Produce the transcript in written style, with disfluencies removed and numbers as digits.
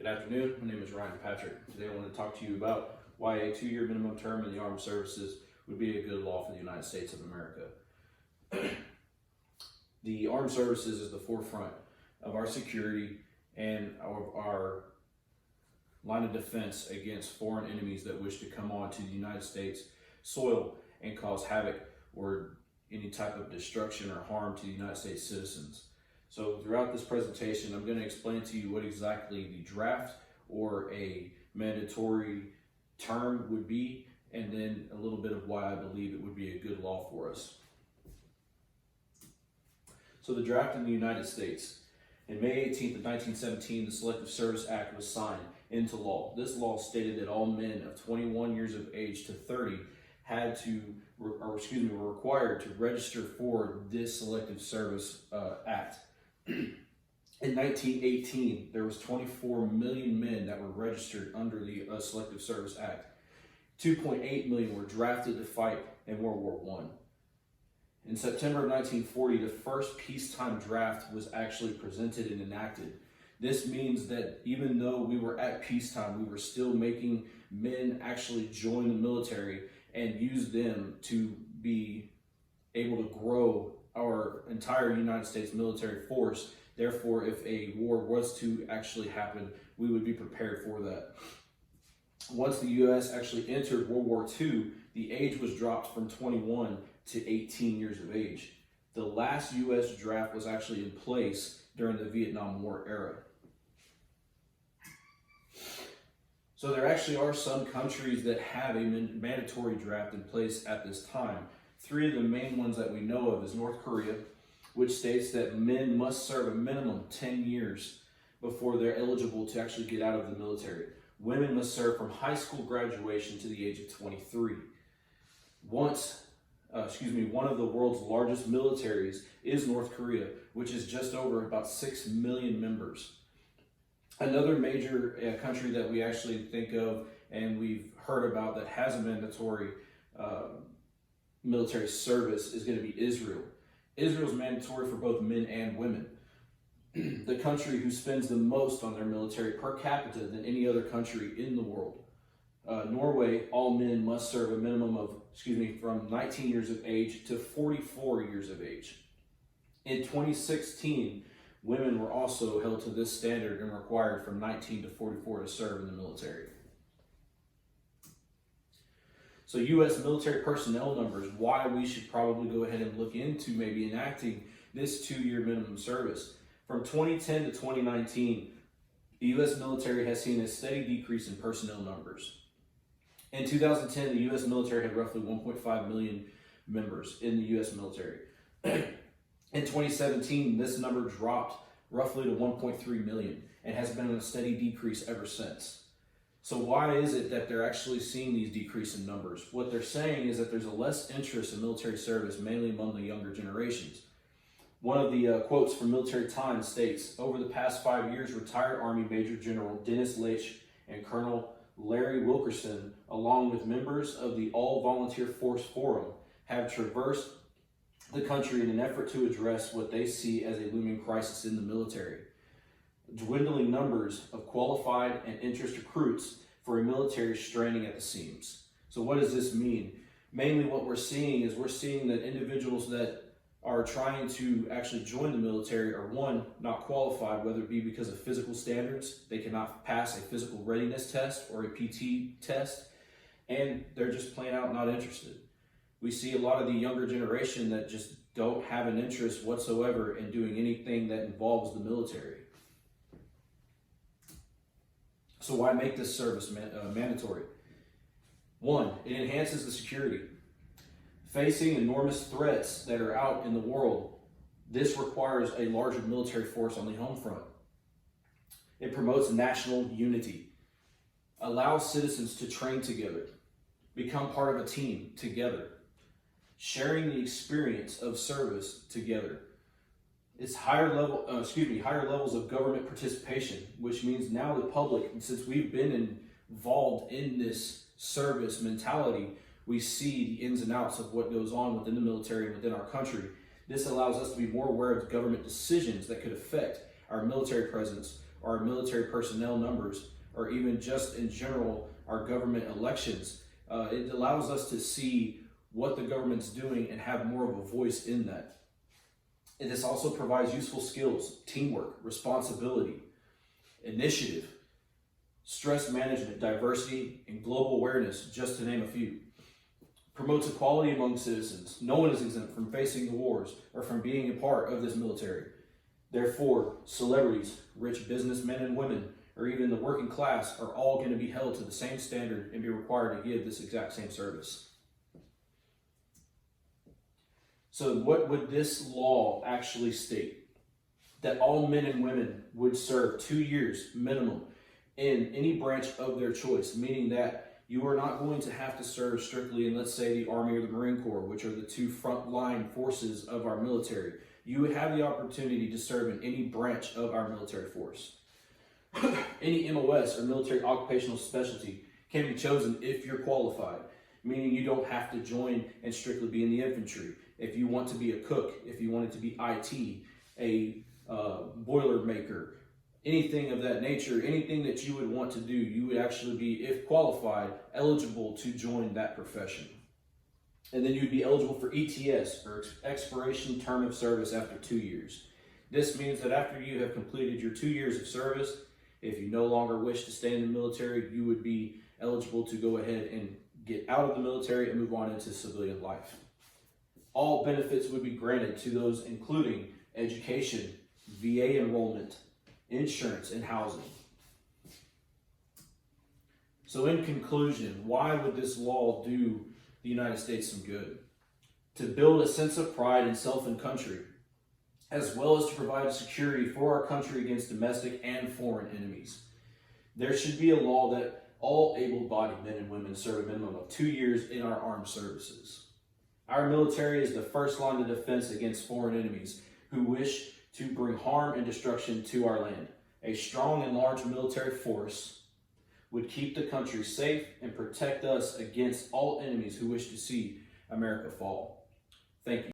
Good afternoon. My name is Ryan Patrick. Today I want to talk to you about why a 2-year minimum term in the armed services would be a good law for the United States of America. The armed services is the forefront of our security and our line of defense against foreign enemies that wish to come onto the United States soil and cause havoc or any type of destruction or harm to the United States citizens. So throughout this presentation, I'm going to explain to you what exactly the draft or a mandatory term would be, and then a little bit of why I believe it would be a good law for us. So the draft in the United States. In May 18th of 1917, the Selective Service Act was signed into law. This law stated that all men of 21 years of age to 30 were required to register for this Selective Service Act. In 1918, there was 24 million men that were registered under the Selective Service Act. 2.8 million were drafted to fight in World War I. In September of 1940, the first peacetime draft was actually presented and enacted. This means that even though we were at peacetime, we were still making men actually join the military and use them to be able to grow our entire United States military force. Therefore, if a war was to actually happen, we would be prepared for that. Once the U.S. actually entered World War II, the age was dropped from 21 to 18 years of age. The last U.S. draft was actually in place during the Vietnam War era. So there actually are some countries that have a mandatory draft in place at this time. 3 of the main ones that we know of is North Korea, which states that men must serve a minimum 10 years before they're eligible to actually get out of the military. Women must serve from high school graduation to the age of 23. One of the world's largest militaries is North Korea, which is just over about 6 million members. Another major country that we actually think of and we've heard about that has a mandatory military service is going to be Israel. Israel's mandatory for both men and women. The country who spends the most on their military per capita than any other country in the world. Norway, all men must serve a minimum of, from 19 years of age to 44 years of age. In 2016, women were also held to this standard and required from 19 to 44 to serve in the military. So U.S. military personnel numbers, why we should probably go ahead and look into maybe enacting this 2-year minimum service. From 2010 to 2019, the U.S. military has seen a steady decrease in personnel numbers. In 2010, the U.S. military had roughly 1.5 million members in the U.S. military. In 2017, this number dropped roughly to 1.3 million and has been on a steady decrease ever since. So why is it that they're actually seeing these decrease in numbers? What they're saying is that there's a less interest in military service, mainly among the younger generations. One of the quotes from Military Times states, over the past 5 years, retired Army Major General Dennis Leitch and Colonel Larry Wilkerson, along with members of the All Volunteer Force Forum, have traversed the country in an effort to address what they see as a looming crisis in the military. Dwindling numbers of qualified and interest recruits for a military straining at the seams. So what does this mean? Mainly what we're seeing that individuals that are trying to actually join the military are, one, not qualified, whether it be because of physical standards, they cannot pass a physical readiness test or a PT test, and they're just plain out not interested. We see a lot of the younger generation that just don't have an interest whatsoever in doing anything that involves the military. So why make this service mandatory? 1, it enhances the security. Facing enormous threats that are out in the world, this requires a larger military force on the home front. It promotes national unity, allows citizens to train together, become part of a team together, sharing the experience of service together. It's higher levels of government participation, which means now the public, and since we've been involved in this service mentality, we see the ins and outs of what goes on within the military and within our country. This allows us to be more aware of government decisions that could affect our military presence our military personnel numbers, or even just in general, our government elections. It allows us to see what the government's doing and have more of a voice in that. And this also provides useful skills, teamwork, responsibility, initiative, stress management, diversity, and global awareness, just to name a few. Promotes equality among citizens. No one is exempt from facing the wars or from being a part of this military. Therefore, celebrities, rich businessmen and women, or even the working class are all going to be held to the same standard and be required to give this exact same service. So what would this law actually state? That all men and women would serve 2 years minimum in any branch of their choice, meaning that you are not going to have to serve strictly in, let's say, the Army or the Marine Corps, which are the two frontline forces of our military. You would have the opportunity to serve in any branch of our military force. Any MOS or military occupational specialty can be chosen if you're qualified, meaning you don't have to join and strictly be in the infantry. If you want to be a cook, if you wanted to be IT, a boiler maker, anything of that nature, anything that you would want to do, you would actually be, if qualified, eligible to join that profession. And then you'd be eligible for ETS, or expiration term of service, after 2 years. This means that after you have completed your 2 years of service, if you no longer wish to stay in the military, you would be eligible to go ahead and get out of the military and move on into civilian life. All benefits would be granted to those including education, VA enrollment, insurance, and housing. So in conclusion, why would this law do the United States some good? To build a sense of pride in self and country, as well as to provide security for our country against domestic and foreign enemies. There should be a law that all able-bodied men and women serve a minimum of 2 years in our armed services. Our military is the first line of defense against foreign enemies who wish to bring harm and destruction to our land. A strong and large military force would keep the country safe and protect us against all enemies who wish to see America fall. Thank you.